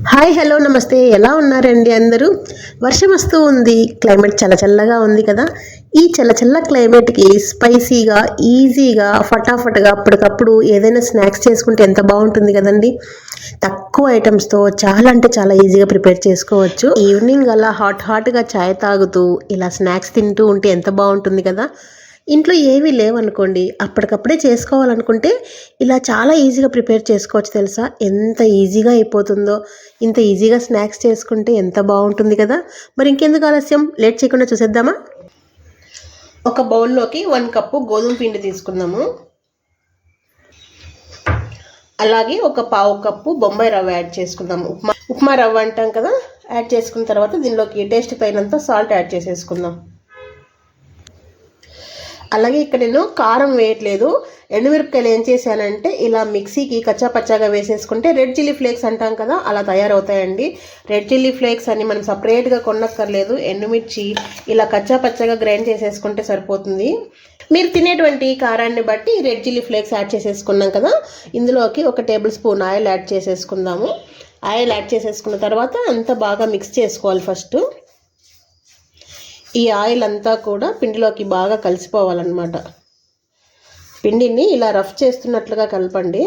Hi hello నమస్తే, ఎలా ఉన్నారండి అందరూ? వర్షం వస్తూ ఉంది, క్లైమేట్ చల్లగా ఉంది కదా. ఈ చల్ల క్లైమేట్కి స్పైసీగా ఈజీగా ఫటాఫట్గా అప్పటికప్పుడు ఏదైనా స్నాక్స్ చేసుకుంటే ఎంత బాగుంటుంది కదండి. తక్కువ ఐటమ్స్తో చాలా అంటే చాలా ఈజీగా ప్రిపేర్ చేసుకోవచ్చు. ఈవినింగ్ అలా హాట్గా చాయ్ తాగుతూ ఇలా స్నాక్స్ తింటూ ఉంటే ఎంత బాగుంటుంది కదా. ఇంట్లో ఏమీ లేవనుకోండి, అప్పటికప్పుడే చేసుకోవాలనుకుంటే ఇలా చాలా ఈజీగా ప్రిపేర్ చేసుకోవచ్చు తెలుసా. ఎంత ఈజీగా అయిపోతుందో. ఇంత ఈజీగా స్నాక్స్ చేసుకుంటే ఎంత బాగుంటుంది కదా. మరి ఇంకెందుకు ఆలస్యం, లేట్ చేయకుండా చూసేద్దామా. ఒక బౌల్లోకి 1 కప్పు గోధుమ పిండి తీసుకుందాము. అలాగే ఒక పావు కప్పు బొంబాయి రవ్వ యాడ్ చేసుకుందాము. ఉప్మా రవ్వ అంటాం కదా. యాడ్ చేసుకున్న తర్వాత దీనిలోకి టేస్ట్ తగినంత సాల్ట్ యాడ్ చేసేసుకుందాం. అలాగే ఇక్కడ నేను కారం వేయట్లేదు. ఎండుమిరపకాయలు ఏం చేశానంటే ఇలా మిక్సీకి కచ్చాపచ్చాగా వేసేసుకుంటే రెడ్ చిల్లీ ఫ్లేక్స్ అంటాం కదా, అలా తయారవుతాయండి. రెడ్ చిల్లీ ఫ్లేక్స్ అని మనం సపరేట్గా కొనక్కర్లేదు. ఎండుమిర్చి ఇలా కచ్చాపచ్చాగా గ్రైండ్ చేసేసుకుంటే సరిపోతుంది. మీరు తినేటువంటి కారాన్ని బట్టి రెడ్ చిల్లీ ఫ్లేక్స్ యాడ్ చేసేసుకున్నాం కదా. ఇందులోకి 1 టేబుల్ స్పూన్ ఆయిల్ యాడ్ చేసేసుకుందాము. ఆయిల్ యాడ్ చేసేసుకున్న తర్వాత అంతా బాగా మిక్స్ చేసుకోవాలి. ఫస్ట్ ఈ ఆయిల్ అంతా కూడా పిండిలోకి బాగా కలిసిపోవాలన్నమాట. పిండిని ఇలా రఫ్ చేస్తున్నట్లుగా కలపండి.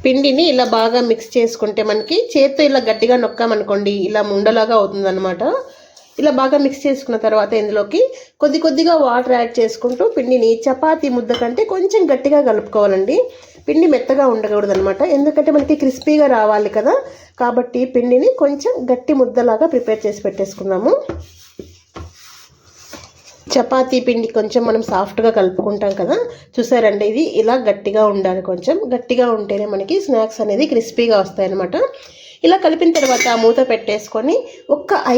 పిండిని ఇలా బాగా మిక్స్ చేసుకుంటే మనకి చేత్తో ఇలా గట్టిగా నొక్కామనుకోండి, ఇలా ముండలాగా అవుతుందన్నమాట. ఇలా బాగా మిక్స్ చేసుకున్న తర్వాత ఇందులోకి కొద్దిగా వాటర్ యాడ్ చేసుకుంటూ పిండిని చపాతీ ముద్ద కంటే కొంచెం గట్టిగా కలుపుకోవాలండి. పిండి మెత్తగా ఉండకూడదు అనమాట, ఎందుకంటే మనకి క్రిస్పీగా రావాలి కదా. కాబట్టి పిండిని కొంచెం గట్టి ముద్దలాగా ప్రిపేర్ చేసి పెట్టేసుకుందాము. చపాతీ పిండి కొంచెం మనం సాఫ్ట్గా కలుపుకుంటాం కదా, చూసారండి. ఇది ఇలా గట్టిగా ఉండాలి, కొంచెం గట్టిగా ఉంటేనే మనకి స్నాక్స్ అనేది క్రిస్పీగా వస్తాయి అన్నమాట. ఇలా కలిపిన తర్వాత మూత పెట్టేసుకొని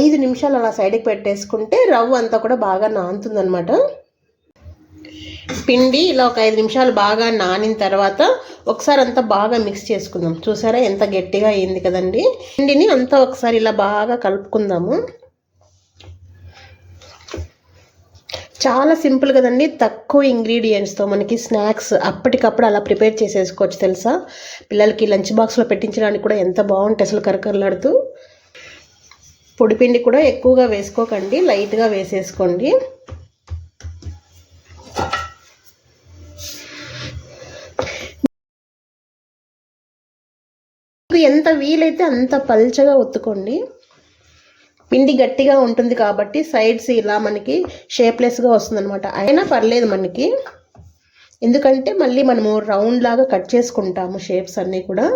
5 నిమిషాలు అలా సైడ్కి పెట్టేసుకుంటే రవ్వ అంతా కూడా బాగా నానుతుందన్నమాట. పిండి ఇలా 5 నిమిషాలు బాగా నానిన తర్వాత ఒకసారి అంతా బాగా మిక్స్ చేసుకుందాం. చూసారా ఎంత గట్టిగా అయింది కదండి. పిండిని అంతా ఒకసారి ఇలా బాగా కలుపుకుందాము. చాలా సింపుల్ కదండి, తక్కువ ఇంగ్రీడియంట్స్తో మనకి స్నాక్స్ అప్పటికప్పుడు అలా ప్రిపేర్ చేసేసుకోవచ్చు తెలుసా. పిల్లలకి లంచ్ బాక్స్లో పెట్టించడానికి కూడా ఎంత బాగుంటాయి అసలు, కరకరలాడుతూ. పొడిపిండి కూడా ఎక్కువగా వేసుకోకండి, లైట్గా వేసేసుకోండి. ఎంత వీలైతే అంత పల్చగా ఒత్తుకోండి. పిండి గట్టిగా ఉంటుంది కాబట్టి సైడ్స్ ఇలా మనకి షేప్లెస్గా వస్తుంది అనమాట. అయినా పర్లేదు మనకి, ఎందుకంటే మళ్ళీ మనము రౌండ్ లాగా కట్ చేసుకుంటాము షేప్స్ అన్నీ కూడా.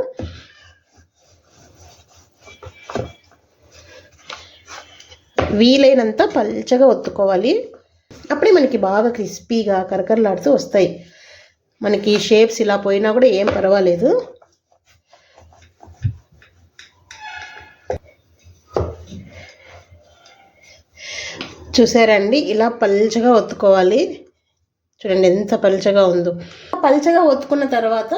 వీలైనంత పల్చగా ఒత్తుకోవాలి, అప్పుడే మనకి బాగా క్రిస్పీగా కరకరలాడుతూ వస్తాయి. మనకి షేప్స్ ఇలా పోయినా కూడా ఏం పర్వాలేదు. చూసారండి, ఇలా పల్చగా ఒత్తుకోవాలి. చూడండి ఎంత పల్చగా ఉందో. పల్చగా ఒత్తుకున్న తర్వాత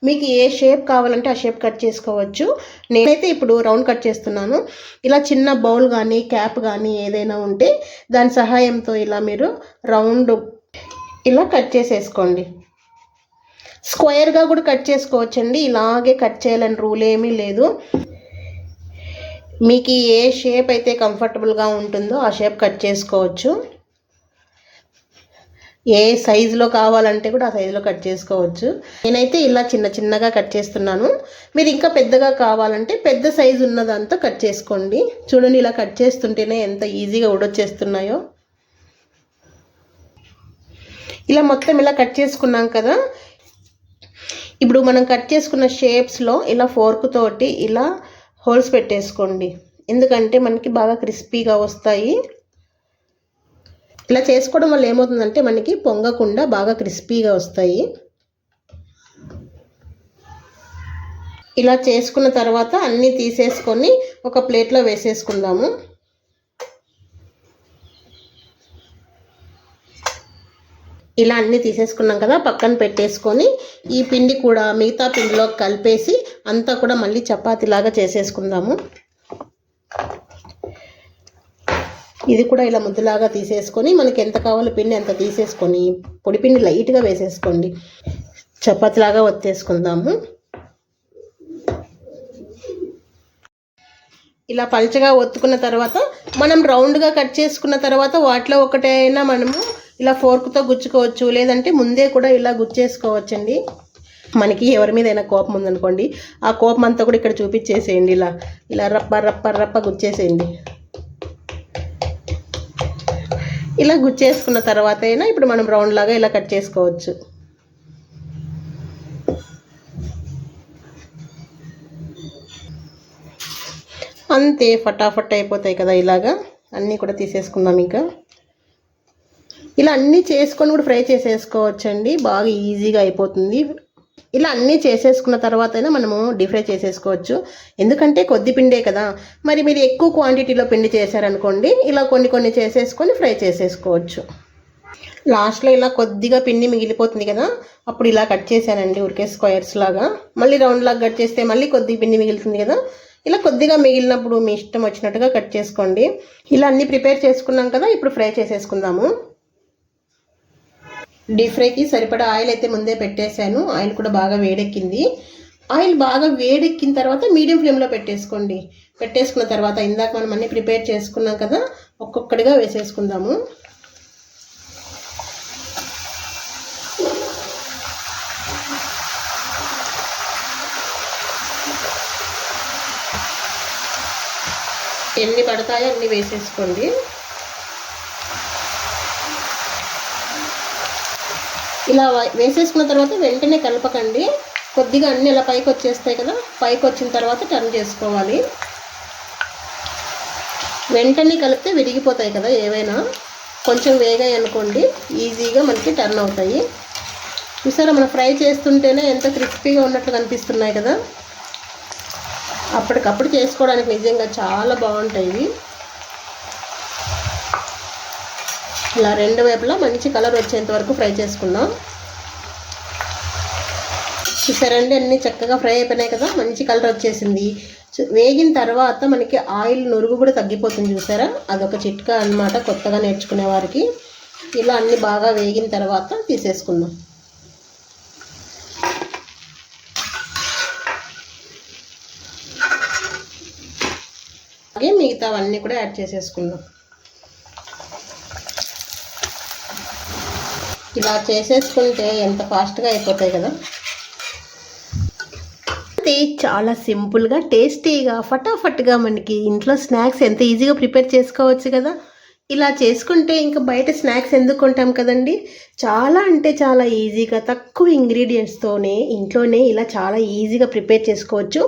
మీకు ఏ షేప్ కావాలంటే ఆ షేప్ కట్ చేసుకోవచ్చు. నేనైతే ఇప్పుడు రౌండ్ కట్ చేస్తున్నాను. ఇలా చిన్న బౌల్ కానీ క్యాప్ కానీ ఏదైనా ఉంటే దాని సహాయంతో ఇలా మీరు రౌండ్ ఇలా కట్ చేసేసుకోండి. స్క్వేర్గా కూడా కట్ చేసుకోవచ్చండి, ఇలాగే కట్ చేయాలని రూల్ ఏమీ లేదు. మీకు ఏ షేప్ అయితే కంఫర్టబుల్గా ఉంటుందో ఆ షేప్ కట్ చేసుకోవచ్చు. ఏ సైజులో కావాలంటే కూడా ఆ సైజులో కట్ చేసుకోవచ్చు. నేనైతే ఇలా చిన్నగా కట్ చేస్తున్నాను. మీరు ఇంకా పెద్దగా కావాలంటే పెద్ద సైజు ఉన్నదంతా కట్ చేసుకోండి. చూడండి, ఇలా కట్ చేస్తుంటేనే ఎంత ఈజీగా ఊడొచ్చేస్తున్నాయో. ఇలా మొత్తం ఇలా కట్ చేసుకున్నాం కదా. ఇప్పుడు మనం కట్ చేసుకున్న షేప్స్లో ఇలా ఫోర్క్ తోటి ఇలా హోల్స్ పెట్టేసుకోండి, ఎందుకంటే మనకి బాగా క్రిస్పీగా వస్తాయి. ఇలా చేసుకోవడం వల్ల ఏమవుతుందంటే మనకి పొంగకుండా బాగా క్రిస్పీగా వస్తాయి. ఇలా చేసుకున్న తర్వాత అన్నీ తీసేసుకొని ఒక ప్లేట్లో వేసేసుకుందాము. ఇలా అన్నీ తీసేసుకున్నాం కదా, పక్కన పెట్టేసుకొని ఈ పిండి కూడా మిగతా పిండిలో కలిపేసి అంతా కూడా మళ్ళీ చపాతీలాగా చేసేసుకుందాము. ఇది కూడా ఇలా ముద్దలాగా తీసేసుకొని మనకి ఎంత కావాలో పిండి అంత తీసేసుకొని పొడి పిండి లైట్గా వేసేసుకోండి. చపాతీలాగా ఒత్తేసుకుందాము. ఇలా పల్చగా ఒత్తుకున్న తర్వాత మనం రౌండ్గా కట్ చేసుకున్న తర్వాత వాటిలో ఒకటైనా మనము ఇలా ఫోర్క్తో గుచ్చుకోవచ్చు, లేదంటే ముందే కూడా ఇలా గుచ్చేసుకోవచ్చండి. మనకి ఎవరి మీద అయినా కోపం ఉందనుకోండి, ఆ కోపం అంతా కూడా ఇక్కడ చూపించేసేయండి. ఇలా ఇలా రప్ప రప్ప రప్ప గుచ్చేసేయండి. ఇలా గుచ్చేసుకున్న తర్వాత అయినా ఇప్పుడు మనం రౌండ్ లాగా ఇలా కట్ చేసుకోవచ్చు. అంతే, ఫటాఫట్ అయిపోతాయి కదా. ఇలాగా అన్నీ కూడా తీసేసుకుందాం. ఇంకా ఇలా అన్నీ చేసుకొని కూడా ఫ్రై చేసేసుకోవచ్చండి, బాగా ఈజీగా అయిపోతుంది. ఇలా అన్నీ చేసేసుకున్న తర్వాత అయినా మనము డీప్ ఫ్రై చేసేసుకోవచ్చు. ఎందుకంటే కొద్ది పిండే కదా. మరి మీరు ఎక్కువ క్వాంటిటీలో పిండి చేశారనుకోండి, ఇలా కొన్ని చేసేసుకొని ఫ్రై చేసేసుకోవచ్చు. లాస్ట్లో ఇలా కొద్దిగా పిండి మిగిలిపోతుంది కదా, అప్పుడు ఇలా కట్ చేశానండి ఊరికే స్క్వేర్స్ లాగా. మళ్ళీ రౌండ్ లాగా కట్ చేస్తే మళ్ళీ కొద్దిగా పిండి మిగులుతుంది కదా. ఇలా కొద్దిగా మిగిలినప్పుడు మీ ఇష్టం వచ్చినట్టుగా కట్ చేసుకోండి. ఇలా అన్నీ ప్రిపేర్ చేసుకున్నాం కదా, ఇప్పుడు ఫ్రై చేసేసుకుందాము. డీప్ ఫ్రైకి సరిపడా ఆయిల్ అయితే ముందే పెట్టేశాను. ఆయిల్ కూడా బాగా వేడెక్కింది. ఆయిల్ బాగా వేడెక్కిన తర్వాత మీడియం ఫ్లేమ్లో పెట్టేసుకోండి. పెట్టేసుకున్న తర్వాత ఇందాక మనం అన్నీ ప్రిపేర్ చేసుకున్నాం కదా, ఒక్కొక్కటిగా వేసేసుకుందాము. ఎన్ని పడతాయో అన్ని వేసేసుకోండి. ఇలా వేసేసుకున్న తర్వాత వెంటనే కలపకండి. కొద్దిగా అన్నీ ఇలా పైకి వచ్చేస్తాయి కదా, పైకి వచ్చిన తర్వాత టర్న్ చేసుకోవాలి. వెంటనే కలిపితే విరిగిపోతాయి కదా ఏవైనా. కొంచెం వేగాయి అనుకోండి, ఈజీగా మనకి టర్న్ అవుతాయి. చూసారా, మనం ఫ్రై చేస్తుంటేనే ఎంత క్రిస్పీగా ఉన్నట్లు కనిపిస్తున్నాయి కదా. అప్పటికప్పుడు చేసుకోవడానికి నిజంగా చాలా బాగుంటాయి. ఇలా రెండు వైపులా మంచి కలర్ వచ్చేంత వరకు ఫ్రై చేసుకుందాం. చూసారండి, అన్నీ చక్కగా ఫ్రై అయిపోయినాయి కదా, మంచి కలర్ వచ్చేసింది. వేగిన తర్వాత మనకి ఆయిల్ నురుగు కూడా తగ్గిపోతుంది. చూసారా, అదొక చిట్కా అన్నమాట కొత్తగా నేర్చుకునే వారికి. ఇలా అన్నీ బాగా వేగిన తర్వాత తీసేసుకుందాం. అలాగే మిగతావన్నీ కూడా యాడ్ చేసేసుకుందాం. ఇలా చేసేసుకుంటే ఎంత ఫాస్ట్గా అయిపోతాయి కదా. అది చాలా సింపుల్గా, టేస్టీగా, ఫటాఫట్గా మనకి ఇంట్లో స్నాక్స్ ఎంత ఈజీగా ప్రిపేర్ చేసుకోవచ్చు కదా. ఇలా చేసుకుంటే ఇంకా బయట స్నాక్స్ ఎందుకు కొంటాం కదండి. చాలా అంటే చాలా ఈజీగా తక్కువ ఇంగ్రీడియంట్స్తోనే ఇంట్లోనే ఇలా చాలా ఈజీగా ప్రిపేర్ చేసుకోవచ్చు.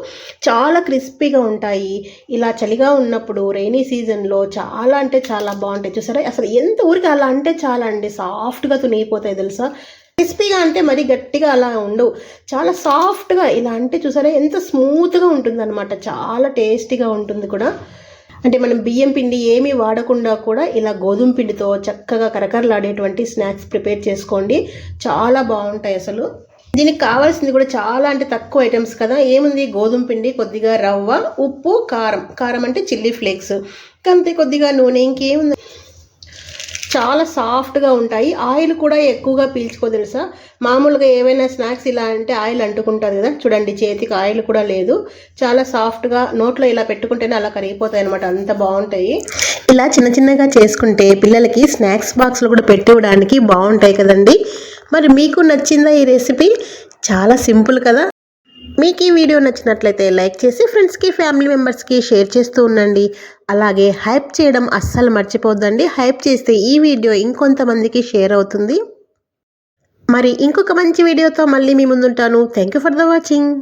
చాలా క్రిస్పీగా ఉంటాయి. ఇలా చలిగా ఉన్నప్పుడు రైనీ సీజన్లో చాలా అంటే చాలా బాగుంటాయి. చూసారా, అసలు ఎంత ఊరికి అలా అంటే చాలా అండి, సాఫ్ట్గా తునిగిపోతాయి తెలుసా. క్రిస్పీగా అంటే మరీ గట్టిగా అలా ఉండవు, చాలా సాఫ్ట్గా. ఇలా అంటే చూసారా ఎంత స్మూత్గా ఉంటుందన్నమాట. చాలా టేస్టీగా ఉంటుంది కూడా. అంటే మనం బియ్యం పిండి ఏమీ వాడకుండా కూడా ఇలా గోధుమ పిండితో చక్కగా కరకరలాడేటువంటి స్నాక్స్ ప్రిపేర్ చేసుకోండి, చాలా బాగుంటాయి అసలు. దీనికి కావాల్సింది కూడా చాలా అంటే తక్కువ ఐటమ్స్ కదా. ఏముంది, గోధుమ పిండి, కొద్దిగా రవ్వ, ఉప్పు, కారం అంటే చిల్లీ ఫ్లేక్స్, అంతే, కొద్దిగా నూనె, ఇంకేముంది. చాలా సాఫ్ట్గా ఉంటాయి. ఆయిల్ కూడా ఎక్కువగా పీల్చుకో తెలుసా. మామూలుగా ఏవైనా స్నాక్స్ ఇలా అంటే ఆయిల్ అంటుకుంటుంది కదా, చూడండి చేతికి ఆయిల్ కూడా లేదు. చాలా సాఫ్ట్గా నోట్లో ఇలా పెట్టుకుంటేనే అలా కరిగిపోతాయి అనమాట, అంత బాగుంటాయి. ఇలా చిన్నగా చేసుకుంటే పిల్లలకి స్నాక్స్ బాక్స్లో కూడా పెట్టివ్వడానికి బాగుంటాయి కదండి. మరి మీకు నచ్చిందా ఈ రెసిపీ? చాలా సింపుల్ కదా. మీకు ఈ వీడియో నచ్చినట్లయితే లైక్ చేసి ఫ్రెండ్స్కి, ఫ్యామిలీ మెంబర్స్కి షేర్ చేస్తూ ఉండండి. అలాగే హైప్ చేయడం అస్సలు మర్చిపోద్దండి. హైప్ చేస్తే ఈ వీడియో ఇంకొంతమందికి షేర్ అవుతుంది. మరి ఇంకొక మంచి వీడియోతో మళ్ళీ మీ ముందుంటాను. Thank you for the watching.